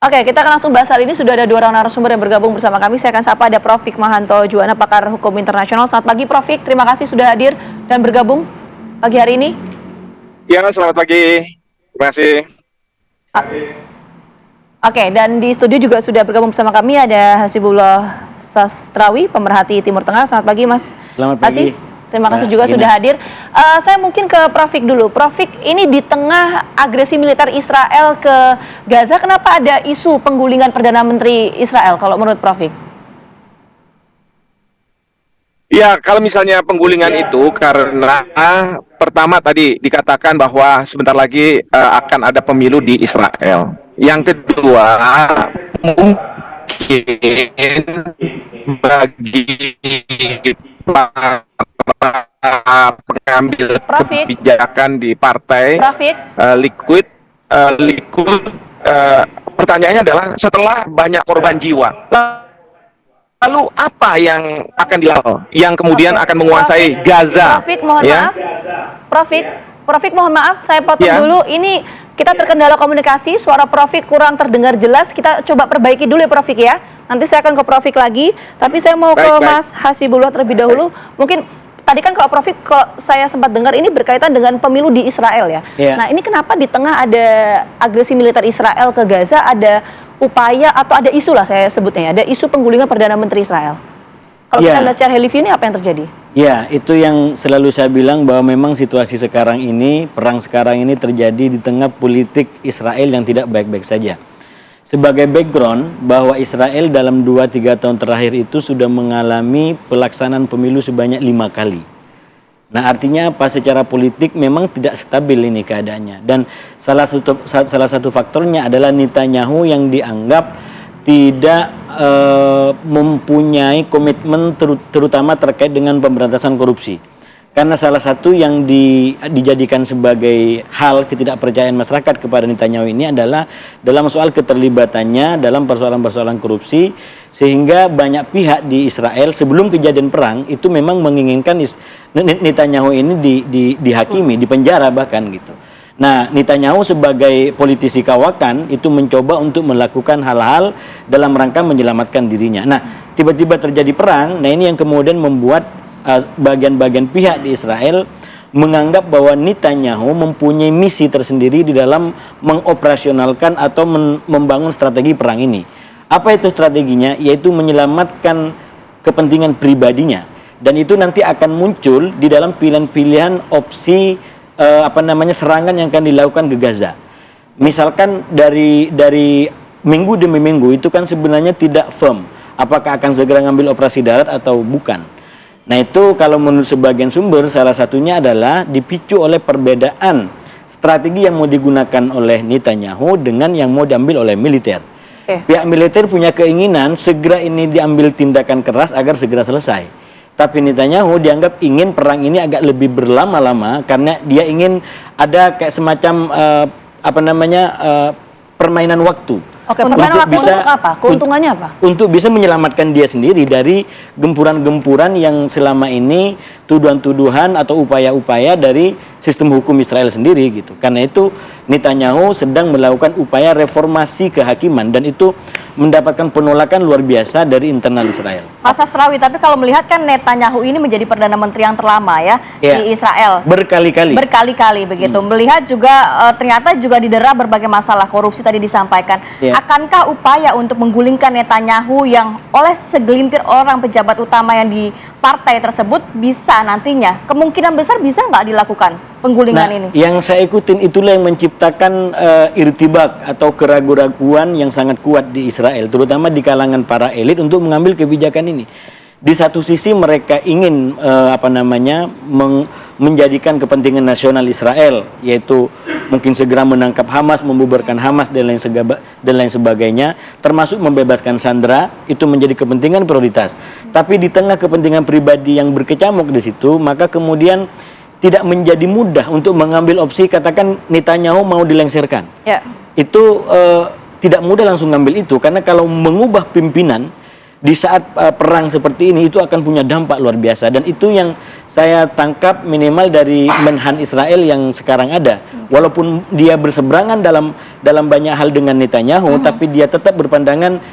Oke, kita akan langsung bahas hal ini. Sudah ada dua orang narasumber yang bergabung bersama kami. Saya akan sapa, ada Prof. Hikmahanto Juwana, pakar hukum internasional. Selamat pagi, Prof. Terima kasih sudah hadir dan bergabung pagi hari ini. Ya, selamat pagi. Terima kasih. Oke, dan di studio juga sudah bergabung bersama kami ada Hasibullah Sastrawi, pemerhati Timur Tengah. Selamat pagi, Mas. Selamat pagi. Terima kasih juga sudah hadir. Saya mungkin ke Prof. dulu. Prof, ini di tengah agresi militer Israel ke Gaza, kenapa ada isu penggulingan Perdana Menteri Israel kalau menurut Prof? Ya, kalau misalnya penggulingan itu karena pertama tadi dikatakan bahwa sebentar lagi akan ada pemilu di Israel. Yang kedua, mungkin bagi pengambil kebijakan di partai Likud, pertanyaannya adalah setelah banyak korban jiwa, lalu apa yang akan dilakukan yang kemudian akan menguasai Gaza? Prof, mohon maaf, saya potong dulu. Ini kita terkendala komunikasi, suara Prof kurang terdengar jelas. Kita coba perbaiki dulu ya Prof ya. Nanti saya akan ke Prof lagi. Tapi saya mau ke Mas Hasibullah terlebih dahulu. Mungkin tadi kan kalau Prof, kalau saya sempat dengar ini berkaitan dengan pemilu di Israel ya. Nah, ini kenapa di tengah ada agresi militer Israel ke Gaza, ada upaya atau ada isu lah saya sebutnya ya, ada isu penggulingan Perdana Menteri Israel. Kalau kita lihat secara review ini apa yang terjadi? Ya, itu yang selalu saya bilang bahwa memang situasi sekarang ini, perang sekarang ini terjadi di tengah politik Israel yang tidak baik-baik saja. Sebagai background bahwa Israel dalam 2-3 tahun terakhir itu sudah mengalami pelaksanaan pemilu sebanyak 5 kali. Nah, artinya apa? Secara politik memang tidak stabil ini keadaannya. Dan salah satu faktornya adalah Netanyahu yang dianggap tidak mempunyai komitmen terutama terkait dengan pemberantasan korupsi. Karena salah satu yang dijadikan sebagai hal ketidakpercayaan masyarakat kepada Netanyahu ini adalah dalam soal keterlibatannya dalam persoalan-persoalan korupsi, sehingga banyak pihak di Israel sebelum kejadian perang itu memang menginginkan Netanyahu ini dihakimi, dipenjara bahkan gitu. Nah, Netanyahu sebagai politisi kawakan itu mencoba untuk melakukan hal-hal dalam rangka menyelamatkan dirinya. Nah, tiba-tiba terjadi perang. Nah, ini yang kemudian membuat bagian-bagian pihak di Israel menganggap bahwa Netanyahu mempunyai misi tersendiri di dalam mengoperasionalkan atau membangun strategi perang ini. Apa itu strateginya? Yaitu menyelamatkan kepentingan pribadinya. Dan itu nanti akan muncul di dalam pilihan-pilihan opsi serangan yang akan dilakukan ke Gaza. Misalkan dari minggu demi minggu itu kan sebenarnya tidak firm apakah akan segera ngambil operasi darat atau bukan. Nah, itu kalau menurut sebagian sumber salah satunya adalah dipicu oleh perbedaan strategi yang mau digunakan oleh Netanyahu dengan yang mau diambil oleh militer. Pihak militer punya keinginan segera ini diambil tindakan keras agar segera selesai. Tapi Netanyahu dianggap ingin perang ini agak lebih berlama-lama karena dia ingin ada kayak semacam permainan waktu. Permainan waktu untuk apa? Keuntungannya apa? Untuk bisa menyelamatkan dia sendiri dari gempuran-gempuran yang selama ini tuduhan-tuduhan atau upaya-upaya dari sistem hukum Israel sendiri gitu. Karena itu Netanyahu sedang melakukan upaya reformasi kehakiman dan itu mendapatkan penolakan luar biasa dari internal Israel. Mas Sastrawi, tapi kalau melihat kan Netanyahu ini menjadi Perdana Menteri yang terlama ya di Israel. Berkali-kali begitu. Melihat juga ternyata juga didera berbagai masalah korupsi tadi disampaikan. Akankah upaya untuk menggulingkan Netanyahu yang oleh segelintir orang pejabat utama yang di partai tersebut bisa nantinya, kemungkinan besar bisa nggak dilakukan penggulingan ini? Yang saya ikutin itulah yang menciptakan irtibak atau keraguan-raguan yang sangat kuat di Israel, terutama di kalangan para elit untuk mengambil kebijakan ini. Di satu sisi mereka ingin menjadikan kepentingan nasional Israel, yaitu mungkin segera menangkap Hamas, membubarkan Hamas dan lain sebagainya, termasuk membebaskan sandera, itu menjadi kepentingan prioritas. Tapi di tengah kepentingan pribadi yang berkecamuk di situ, maka kemudian tidak menjadi mudah untuk mengambil opsi katakan Netanyahu mau dilengsarkan. Itu tidak mudah langsung ngambil itu, karena kalau mengubah pimpinan di saat perang seperti ini itu akan punya dampak luar biasa, dan itu yang saya tangkap minimal dari Menhan Israel yang sekarang ada. Walaupun dia berseberangan dalam banyak hal dengan Netanyahu, tapi dia tetap berpandangan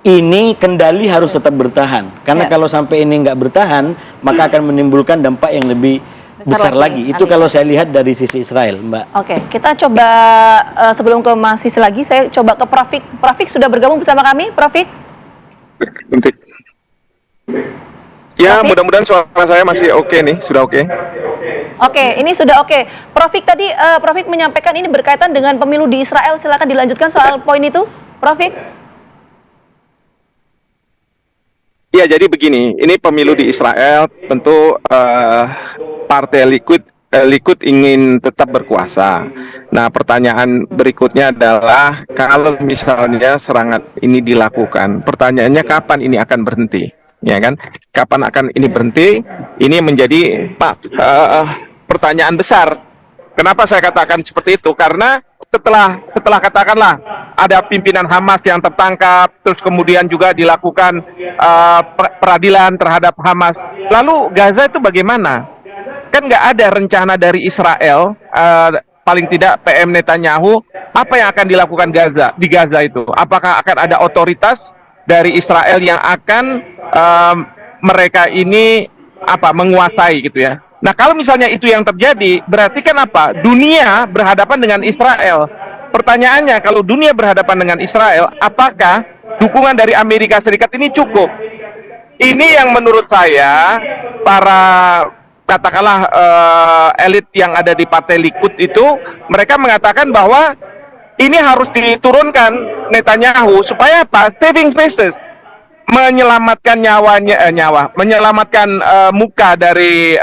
ini kendali harus tetap bertahan, karena kalau sampai ini nggak bertahan maka akan menimbulkan dampak yang lebih besar lagi. Itu kalau saya lihat dari sisi Israel, Mbak. Oke, kita coba sebelum ke Mas Sisi lagi, saya coba ke Profik. Profik sudah bergabung bersama kami, Profik? Bentar. Ya, mudah-mudahan suara saya masih oke nih, sudah oke. Oke, ini sudah oke. Profik tadi, Profik menyampaikan ini berkaitan dengan pemilu di Israel. Silakan dilanjutkan soal poin itu, Profik. Ya, jadi begini, ini pemilu di Israel, tentu Partai Likud ingin tetap berkuasa. Nah, pertanyaan berikutnya adalah kalau misalnya serangan ini dilakukan, pertanyaannya kapan ini akan berhenti, ya kan? Kapan akan ini berhenti? Ini menjadi pertanyaan besar. Kenapa saya katakan seperti itu? Karena setelah katakanlah ada pimpinan Hamas yang tertangkap, terus kemudian juga dilakukan peradilan terhadap Hamas. Lalu Gaza itu bagaimana? Kan nggak ada rencana dari Israel, paling tidak PM Netanyahu, apa yang akan dilakukan di Gaza itu? Apakah akan ada otoritas dari Israel yang akan mereka ini menguasai gitu ya? Nah, kalau misalnya itu yang terjadi, berarti kan apa? Dunia berhadapan dengan Israel. Pertanyaannya, kalau dunia berhadapan dengan Israel, apakah dukungan dari Amerika Serikat ini cukup? Ini yang menurut saya, para katakanlah elit yang ada di Partai Likud itu, mereka mengatakan bahwa ini harus diturunkan Netanyahu supaya apa? Saving faces, menyelamatkan menyelamatkan muka dari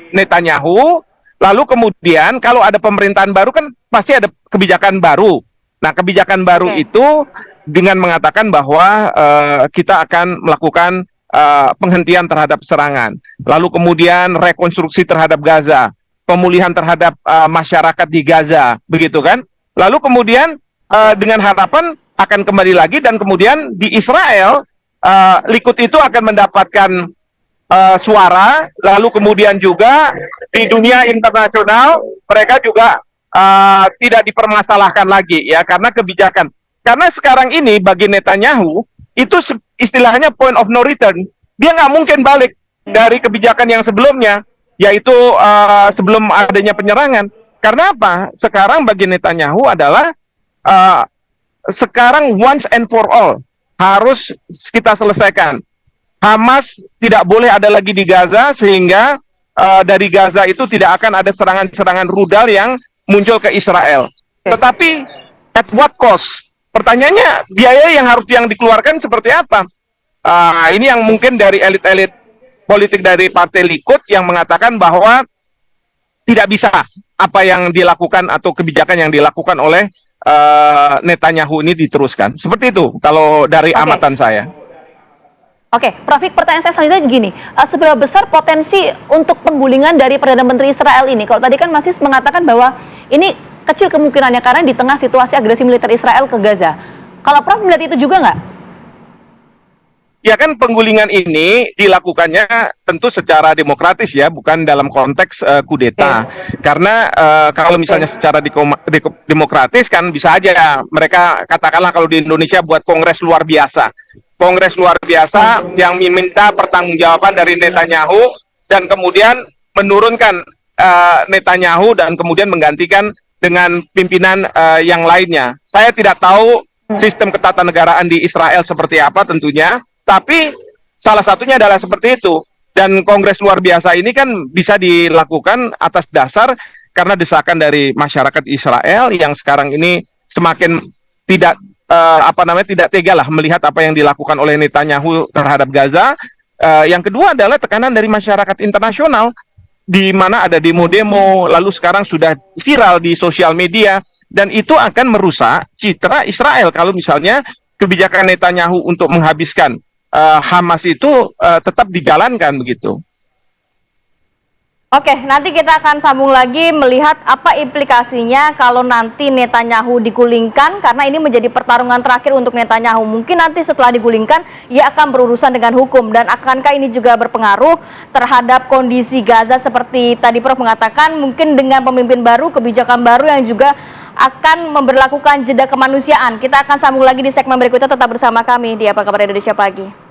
Netanyahu. Lalu kemudian kalau ada pemerintahan baru kan pasti ada kebijakan baru. Nah, kebijakan baru itu dengan mengatakan bahwa kita akan melakukan penghentian terhadap serangan, lalu kemudian rekonstruksi terhadap Gaza, pemulihan terhadap masyarakat di Gaza, begitu kan? Lalu kemudian dengan harapan akan kembali lagi, dan kemudian di Israel Likud itu akan mendapatkan suara, lalu kemudian juga di dunia internasional mereka juga tidak dipermasalahkan lagi ya, karena kebijakan. Karena sekarang ini bagi Netanyahu itu istilahnya point of no return. Dia nggak mungkin balik dari kebijakan yang sebelumnya, yaitu sebelum adanya penyerangan. Karena apa? Sekarang bagi Netanyahu adalah sekarang once and for all harus kita selesaikan. Hamas tidak boleh ada lagi di Gaza, sehingga dari Gaza itu tidak akan ada serangan-serangan rudal yang muncul ke Israel. Tetapi at what cost? Pertanyaannya, biaya yang harus dikeluarkan seperti apa? Ini yang mungkin dari elit-elit politik dari Partai Likud yang mengatakan bahwa tidak bisa apa yang dilakukan atau kebijakan yang dilakukan oleh Netanyahu ini diteruskan. Seperti itu kalau dari amatan saya. Oke, Profik, pertanyaan saya selanjutnya gini, seberapa besar potensi untuk penggulingan dari Perdana Menteri Israel ini? Kalau tadi kan Mas Sis mengatakan bahwa ini kecil kemungkinannya karena di tengah situasi agresi militer Israel ke Gaza. Kalau Prof melihat itu juga nggak? Ya kan, penggulingan ini dilakukannya tentu secara demokratis ya, bukan dalam konteks kudeta. Karena kalau misalnya secara demokratis kan bisa aja mereka katakanlah kalau di Indonesia buat kongres luar biasa. Kongres luar biasa yang meminta pertanggungjawaban dari Netanyahu dan kemudian menurunkan Netanyahu dan kemudian menggantikan dengan pimpinan yang lainnya. Saya tidak tahu sistem ketatanegaraan di Israel seperti apa tentunya, tapi salah satunya adalah seperti itu. Dan kongres luar biasa ini kan bisa dilakukan atas dasar karena desakan dari masyarakat Israel yang sekarang ini semakin tidak tidak tega lah melihat apa yang dilakukan oleh Netanyahu terhadap Gaza. Yang kedua adalah tekanan dari masyarakat internasional, di mana ada demo-demo, lalu sekarang sudah viral di sosial media, dan itu akan merusak citra Israel kalau misalnya kebijakan Netanyahu untuk menghabiskan Hamas itu tetap dijalankan begitu. Oke, nanti kita akan sambung lagi melihat apa implikasinya kalau nanti Netanyahu digulingkan, karena ini menjadi pertarungan terakhir untuk Netanyahu. Mungkin nanti setelah digulingkan, ia akan berurusan dengan hukum, dan akankah ini juga berpengaruh terhadap kondisi Gaza seperti tadi Prof mengatakan, mungkin dengan pemimpin baru, kebijakan baru yang juga akan memberlakukan jeda kemanusiaan. Kita akan sambung lagi di segmen berikutnya, tetap bersama kami di Apa Kabar Indonesia Pagi.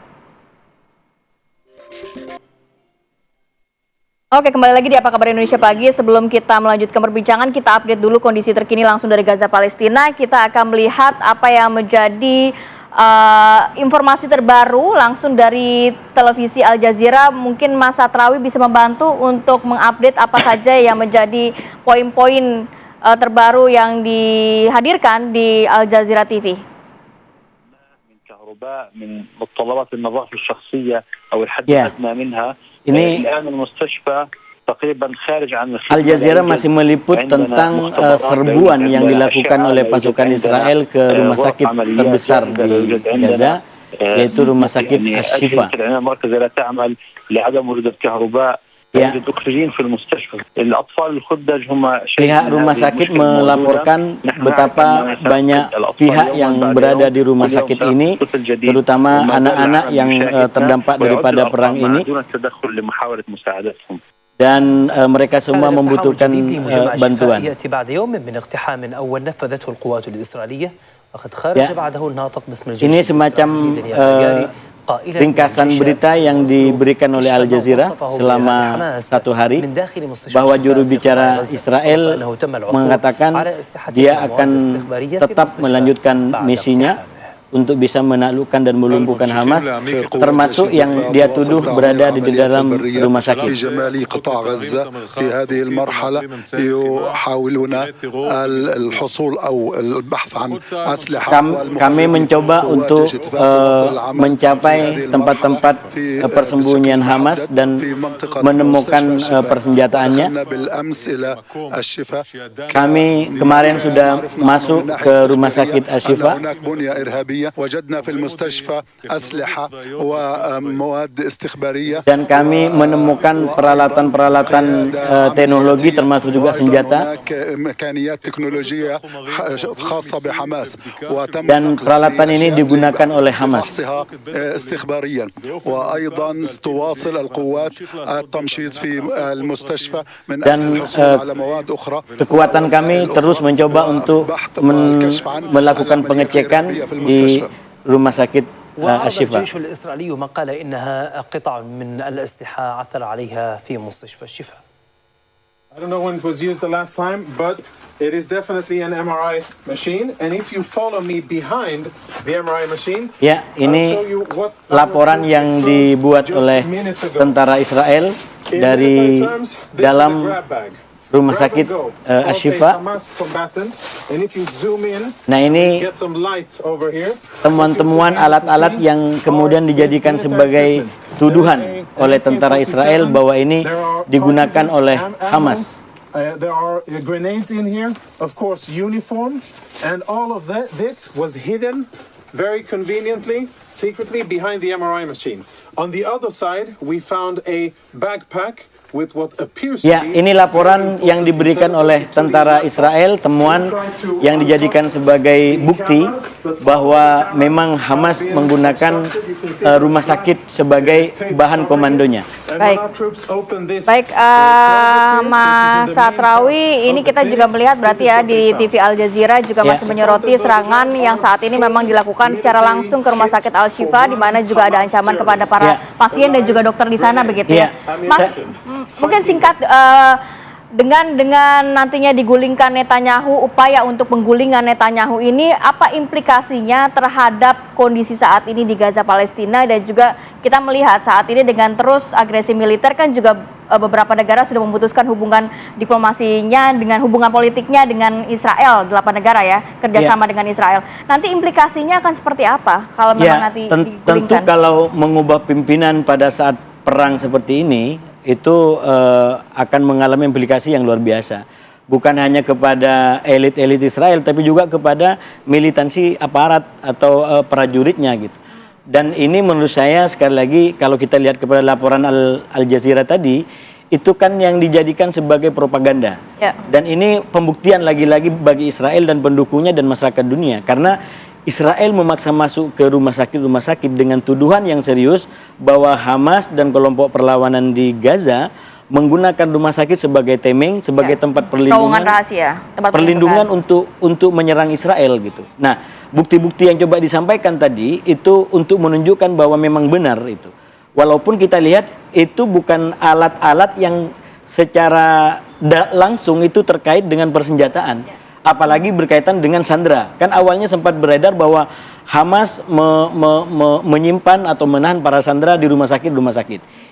Oke, kembali lagi di Apa Kabar Indonesia Pagi. Sebelum kita melanjutkan perbincangan, kita update dulu kondisi terkini langsung dari Gaza, Palestina. Kita akan melihat apa yang menjadi informasi terbaru langsung dari televisi Al Jazeera. Mungkin Mas Satrawi bisa membantu untuk mengupdate apa saja yang menjadi poin-poin terbaru yang dihadirkan di Al Jazeera TV. Ini Al Jazeera masih meliput tentang serbuan yang dilakukan oleh pasukan Israel ke rumah sakit terbesar di Gaza, yaitu rumah sakit Ash-Shifa. Ya. Pihak rumah sakit melaporkan betapa banyak pihak yang berada di rumah sakit ini, terutama anak-anak yang terdampak daripada perang ini, dan mereka semua membutuhkan bantuan. Ya. Ini semacam ringkasan berita yang diberikan oleh Al Jazeera selama 1 hari, bahwa juru bicara Israel mengatakan dia akan tetap melanjutkan misinya untuk bisa menaklukkan dan melumpuhkan Hamas, termasuk yang dia tuduh berada di dalam rumah sakit. Kami mencoba untuk mencapai tempat-tempat persembunyian Hamas dan menemukan persenjataannya. Kami kemarin sudah masuk ke rumah sakit Ash-Shifa. Dan kami menemukan peralatan-peralatan teknologi termasuk juga senjata. Dan peralatan ini digunakan oleh Hamas. Dan kekuatan kami terus mencoba untuk melakukan pengecekan di rumah sakit Ash-Shifa. I don't know when it was used the last time, but it is definitely an MRI machine. And if you follow me behind the MRI machine, ya, ini laporan yang dibuat oleh tentara Israel dari dalam rumah sakit Ash-Shifa. Nah, ini temuan-temuan alat-alat yang kemudian dijadikan sebagai tuduhan oleh tentara Israel bahwa ini digunakan oleh Hamas. There are grenades in here, of course, uniform, and all of this was hidden very conveniently, secretly behind the MRI machine. On the other side, we found a backpack. Ya, ini laporan yang diberikan oleh tentara Israel, temuan yang dijadikan sebagai bukti bahwa memang Hamas menggunakan rumah sakit sebagai bahan komandonya. Baik, Mas Satrawi, ini kita juga melihat berarti ya di TV Al Jazeera juga masih menyoroti serangan yang saat ini memang dilakukan secara langsung ke rumah sakit Al-Shifa, di mana juga ada ancaman kepada para pasien dan juga dokter di sana, begitu ya. Mas, mungkin singkat, dengan nantinya digulingkan Netanyahu, upaya untuk penggulingan Netanyahu ini, apa implikasinya terhadap kondisi saat ini di Gaza, Palestina, dan juga kita melihat saat ini dengan terus agresi militer kan juga beberapa negara sudah memutuskan hubungan diplomasinya dengan hubungan politiknya dengan Israel, 8 negara ya, kerjasama dengan Israel. Nanti implikasinya akan seperti apa kalau memang nanti digulingkan? Tentu kalau mengubah pimpinan pada saat perang seperti ini, itu akan mengalami implikasi yang luar biasa. Bukan hanya kepada elit-elit Israel, tapi juga kepada militansi aparat atau prajuritnya gitu. Dan ini menurut saya sekali lagi kalau kita lihat kepada laporan Al Jazeera tadi, itu kan yang dijadikan sebagai propaganda. Ya. Dan ini pembuktian lagi-lagi bagi Israel dan pendukungnya dan masyarakat dunia. Karena Israel memaksa masuk ke rumah sakit dengan tuduhan yang serius bahwa Hamas dan kelompok perlawanan di Gaza menggunakan rumah sakit sebagai tameng, sebagai tempat perlindungan, Terowongan rahasia, tempat perlindungan untuk menyerang Israel gitu. Nah, bukti-bukti yang coba disampaikan tadi itu untuk menunjukkan bahwa memang benar itu. Walaupun kita lihat itu bukan alat-alat yang secara langsung itu terkait dengan persenjataan, apalagi berkaitan dengan sandera. Kan awalnya sempat beredar bahwa Hamas menyimpan atau menahan para sandera di rumah sakit.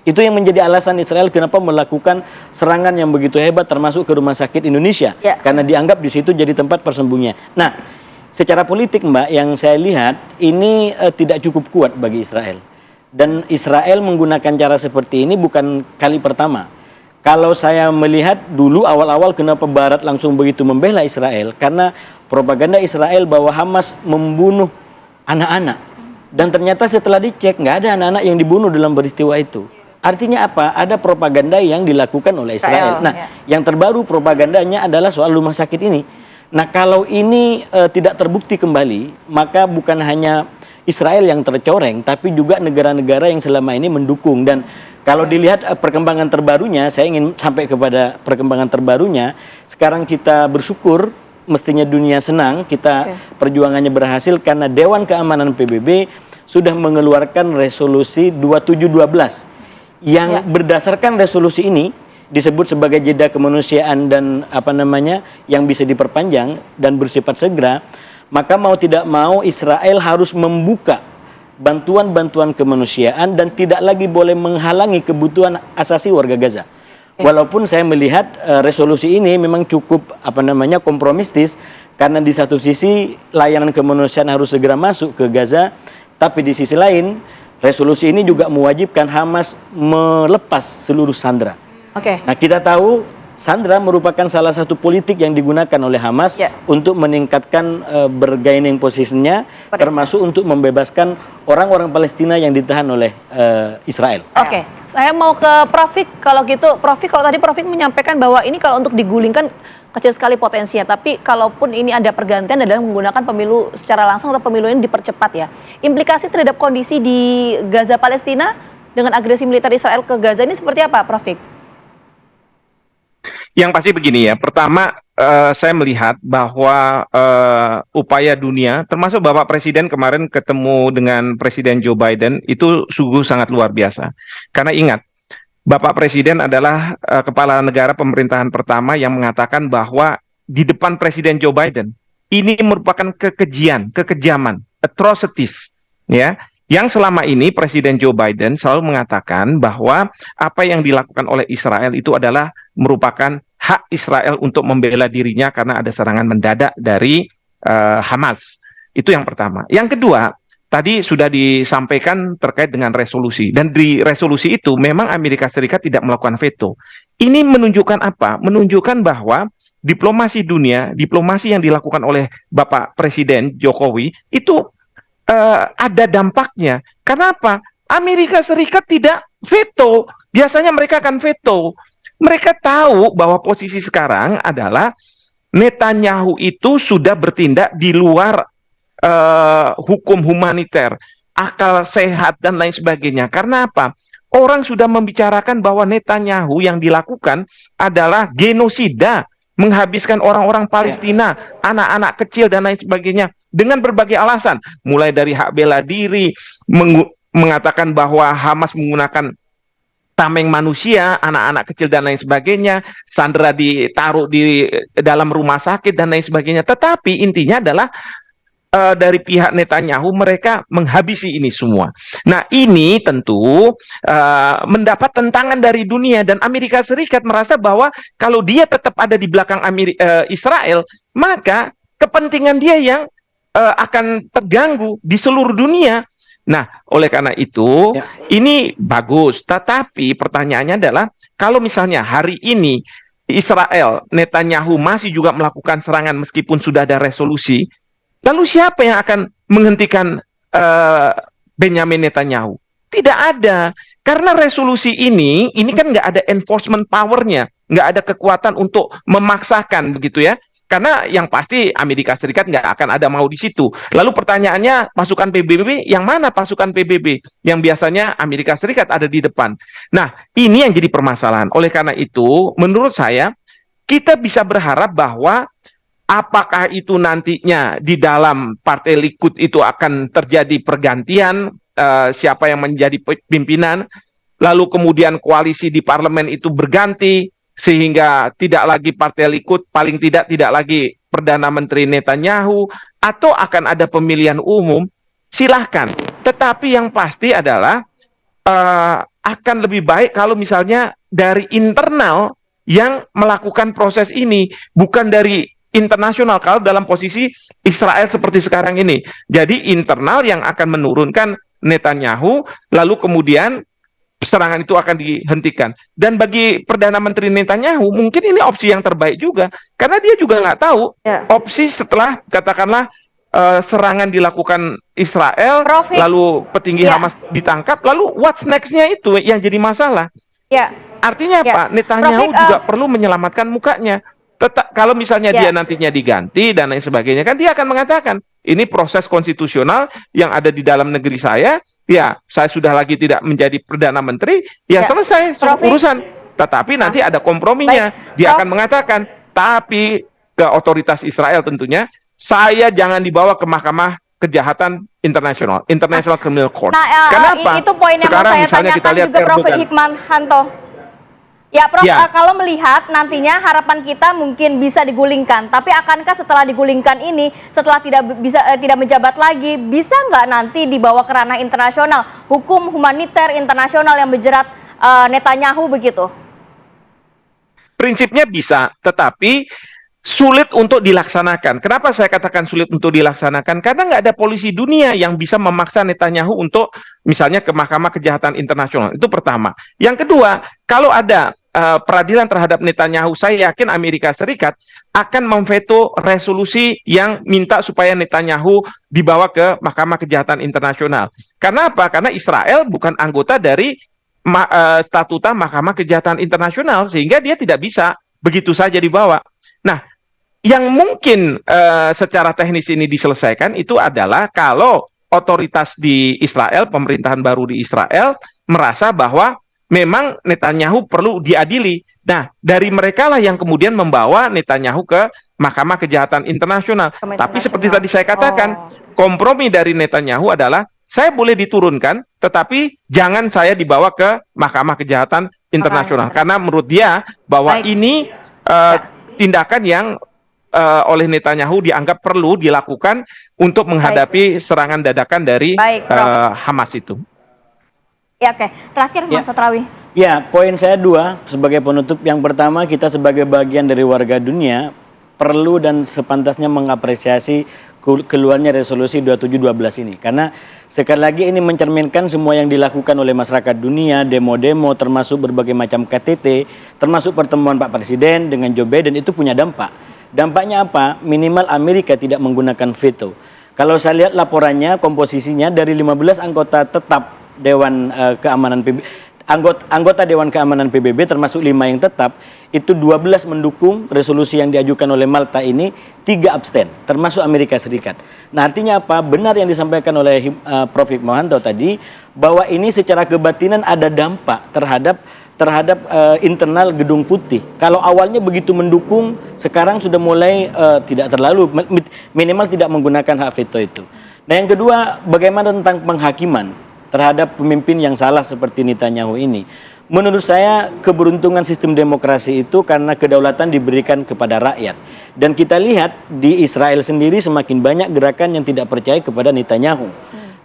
Itu yang menjadi alasan Israel kenapa melakukan serangan yang begitu hebat termasuk ke rumah sakit Indonesia, karena dianggap di situ jadi tempat persembunyian. Nah, secara politik Mbak, yang saya lihat ini tidak cukup kuat bagi Israel. Dan Israel menggunakan cara seperti ini bukan kali pertama. Kalau saya melihat dulu awal-awal kenapa Barat langsung begitu membela Israel, karena propaganda Israel bahwa Hamas membunuh anak-anak. Dan ternyata setelah dicek nggak ada anak-anak yang dibunuh dalam peristiwa itu. Artinya apa? Ada propaganda yang dilakukan oleh Israel. Nah, yang terbaru propagandanya adalah soal rumah sakit ini. Nah, kalau ini tidak terbukti kembali, maka bukan hanya Israel yang tercoreng, tapi juga negara-negara yang selama ini mendukung. Dan kalau dilihat perkembangan terbarunya, saya ingin sampai kepada perkembangan terbarunya. Sekarang kita bersyukur, mestinya dunia senang, kita perjuangannya berhasil karena Dewan Keamanan PBB sudah mengeluarkan resolusi 2712 yang berdasarkan resolusi ini disebut sebagai jeda kemanusiaan dan yang bisa diperpanjang dan bersifat segera. Maka mau tidak mau Israel harus membuka bantuan-bantuan kemanusiaan dan tidak lagi boleh menghalangi kebutuhan asasi warga Gaza. Walaupun saya melihat resolusi ini memang cukup kompromistis, karena di satu sisi layanan kemanusiaan harus segera masuk ke Gaza, tapi di sisi lain resolusi ini juga mewajibkan Hamas melepas seluruh sandera. Nah, kita tahu sandera merupakan salah satu politik yang digunakan oleh Hamas untuk meningkatkan bargaining positionnya, termasuk untuk membebaskan orang-orang Palestina yang ditahan oleh Israel. Saya mau ke Prof. Kalau gitu, Prof, kalau tadi Prof menyampaikan bahwa ini kalau untuk digulingkan kecil sekali potensinya, tapi kalaupun ini ada pergantian adalah menggunakan pemilu secara langsung atau pemilu ini dipercepat ya. Implikasi terhadap kondisi di Gaza Palestina dengan agresi militer Israel ke Gaza ini seperti apa, Prof? Yang pasti begini ya, pertama saya melihat bahwa upaya dunia, termasuk Bapak Presiden kemarin ketemu dengan Presiden Joe Biden, itu sungguh sangat luar biasa. Karena ingat, Bapak Presiden adalah kepala negara pemerintahan pertama yang mengatakan bahwa di depan Presiden Joe Biden, ini merupakan kekejaman, atrocities, ya. Yang selama ini Presiden Joe Biden selalu mengatakan bahwa apa yang dilakukan oleh Israel itu adalah merupakan hak Israel untuk membela dirinya karena ada serangan mendadak dari Hamas. Itu yang pertama. Yang kedua, tadi sudah disampaikan terkait dengan resolusi. Dan di resolusi itu memang Amerika Serikat tidak melakukan veto. Ini menunjukkan apa? Menunjukkan bahwa diplomasi dunia, diplomasi yang dilakukan oleh Bapak Presiden Jokowi itu ada dampaknya. Kenapa? Amerika Serikat tidak veto. Biasanya mereka akan veto. Mereka tahu bahwa posisi sekarang adalah Netanyahu itu sudah bertindak di luar hukum humaniter, akal sehat dan lain sebagainya. Karena apa? Orang sudah membicarakan bahwa Netanyahu yang dilakukan adalah genosida, menghabiskan orang-orang Palestina, anak-anak kecil dan lain sebagainya, dengan berbagai alasan, mulai dari hak bela diri, mengatakan bahwa Hamas menggunakan tameng manusia, anak-anak kecil dan lain sebagainya, sandera ditaruh di dalam rumah sakit dan lain sebagainya. Tetapi intinya adalah dari pihak Netanyahu mereka menghabisi ini semua. Nah, ini tentu mendapat tentangan dari dunia, dan Amerika Serikat merasa bahwa kalau dia tetap ada di belakang Israel, maka kepentingan dia yang akan terganggu di seluruh dunia. Nah, oleh karena itu ini bagus, tetapi pertanyaannya adalah kalau misalnya hari ini Israel, Netanyahu masih juga melakukan serangan meskipun sudah ada resolusi, lalu siapa yang akan menghentikan Benyamin Netanyahu? Tidak ada. Karena resolusi ini kan nggak ada enforcement power-nya, nggak ada kekuatan untuk memaksakan begitu ya. Karena yang pasti Amerika Serikat nggak akan ada mau di situ. Lalu pertanyaannya, pasukan PBB yang mana pasukan PBB? Yang biasanya Amerika Serikat ada di depan. Nah, ini yang jadi permasalahan. Oleh karena itu, menurut saya, kita bisa berharap bahwa apakah itu nantinya di dalam Partai Likud itu akan terjadi pergantian, siapa yang menjadi pimpinan, lalu kemudian koalisi di parlemen itu berganti, sehingga tidak lagi Partai Likud, paling tidak lagi Perdana Menteri Netanyahu, atau akan ada pemilihan umum, silahkan. Tetapi yang pasti adalah akan lebih baik kalau misalnya dari internal yang melakukan proses ini, bukan dari internasional kalau dalam posisi Israel seperti sekarang ini. Jadi internal yang akan menurunkan Netanyahu, lalu kemudian serangan itu akan dihentikan. Dan bagi Perdana Menteri Netanyahu, mungkin ini opsi yang terbaik juga, karena dia juga nggak tahu opsi setelah katakanlah serangan dilakukan Israel, lalu petinggi Hamas ditangkap, lalu what's next-nya itu yang jadi masalah. Artinya apa? Netanyahu juga perlu menyelamatkan mukanya. Kalau misalnya dia nantinya diganti dan lain sebagainya, kan dia akan mengatakan ini proses konstitusional yang ada di dalam negeri saya. Ya, saya sudah lagi tidak menjadi Perdana Menteri, ya selesai urusan. Tetapi nanti ada komprominya. Dia akan mengatakan, tapi ke otoritas Israel tentunya, saya jangan dibawa ke Mahkamah Kejahatan Internasional, International Criminal Court. Nah, kenapa? itu poin yang sekarang mau saya misalnya kita tanyakan lihat juga Prof. Erdogan. Hikmahanto. Ya, Prof, kalau melihat nantinya harapan kita mungkin bisa digulingkan, tapi akankah setelah digulingkan ini, setelah tidak menjabat lagi, bisa nggak nanti dibawa ke ranah internasional, hukum humaniter internasional yang menjerat Netanyahu begitu? Prinsipnya bisa, tetapi sulit untuk dilaksanakan. Kenapa saya katakan sulit untuk dilaksanakan? Karena nggak ada polisi dunia yang bisa memaksa Netanyahu untuk misalnya ke Mahkamah Kejahatan Internasional. Itu pertama. Yang kedua, kalau ada peradilan terhadap Netanyahu, saya yakin Amerika Serikat akan memveto resolusi yang minta supaya Netanyahu dibawa ke Mahkamah Kejahatan Internasional. Karena apa? Karena Israel bukan anggota dari statuta Mahkamah Kejahatan Internasional, sehingga dia tidak bisa begitu saja dibawa. Nah, yang mungkin secara teknis ini diselesaikan itu adalah kalau otoritas di Israel, pemerintahan baru di Israel, merasa bahwa memang Netanyahu perlu diadili. Nah, dari mereka lah yang kemudian membawa Netanyahu ke Mahkamah Kejahatan Internasional. Tapi seperti tadi saya katakan, kompromi dari Netanyahu adalah saya boleh diturunkan, tetapi jangan saya dibawa ke Mahkamah Kejahatan Internasional. Karena menurut dia bahwa ini tindakan yang oleh Netanyahu dianggap perlu dilakukan untuk menghadapi serangan dadakan dari Hamas itu. Ya, oke. Terakhir, Mas Satrawi. Ya, poin saya dua sebagai penutup. Yang pertama, kita sebagai bagian dari warga dunia perlu dan sepantasnya mengapresiasi keluarnya resolusi 2712 ini. Karena sekali lagi ini mencerminkan semua yang dilakukan oleh masyarakat dunia, demo-demo, termasuk berbagai macam KTT, termasuk pertemuan Pak Presiden dengan Joe Biden, itu punya dampak. Dampaknya apa? Minimal Amerika tidak menggunakan veto. Kalau saya lihat laporannya, komposisinya dari 15 anggota tetap Dewan Keamanan PBB, anggota Dewan Keamanan PBB termasuk 5 yang tetap, itu 12 mendukung resolusi yang diajukan oleh Malta ini, 3 abstain, termasuk Amerika Serikat. Nah, artinya apa? Benar yang disampaikan oleh Prof. Hikmahanto tadi, bahwa ini secara kebatinan ada dampak terhadap internal Gedung Putih. Kalau awalnya begitu mendukung, sekarang sudah mulai tidak terlalu, minimal tidak menggunakan hak veto itu. Nah, yang kedua, bagaimana tentang penghakiman terhadap pemimpin yang salah seperti Netanyahu ini? Menurut saya keberuntungan sistem demokrasi itu karena kedaulatan diberikan kepada rakyat. Dan kita lihat di Israel sendiri semakin banyak gerakan yang tidak percaya kepada Netanyahu.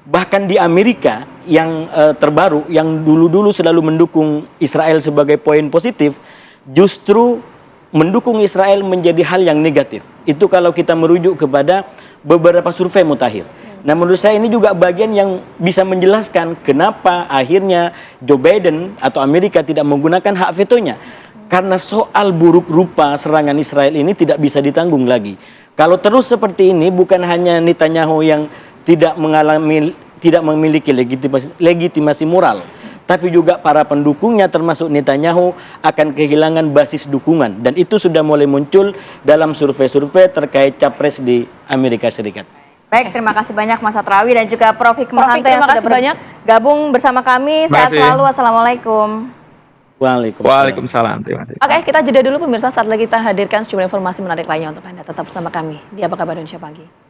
Bahkan di Amerika yang terbaru, yang dulu-dulu selalu mendukung Israel sebagai poin positif, justru mendukung Israel menjadi hal yang negatif. Itu kalau kita merujuk kepada beberapa survei mutakhir. Nah, menurut saya ini juga bagian yang bisa menjelaskan kenapa akhirnya Joe Biden atau Amerika tidak menggunakan hak vetonya. Karena soal buruk rupa serangan Israel ini tidak bisa ditanggung lagi. Kalau terus seperti ini, bukan hanya Netanyahu yang tidak memiliki legitimasi moral, tapi juga para pendukungnya termasuk Netanyahu akan kehilangan basis dukungan, dan itu sudah mulai muncul dalam survei-survei terkait capres di Amerika Serikat. Baik, terima kasih banyak Mas Satrawi dan juga Prof. Hikmahanto yang terima sudah kasih banyak. bergabung bersama kami. Sehat Terima kasih. selalu. Assalamualaikum. Waalaikumsalam. Terima kasih. Oke, kita jeda dulu pemirsa, saat lagi kita hadirkan sejumlah informasi menarik lainnya untuk Anda. Tetap bersama kami di Apa Kabar Indonesia Pagi.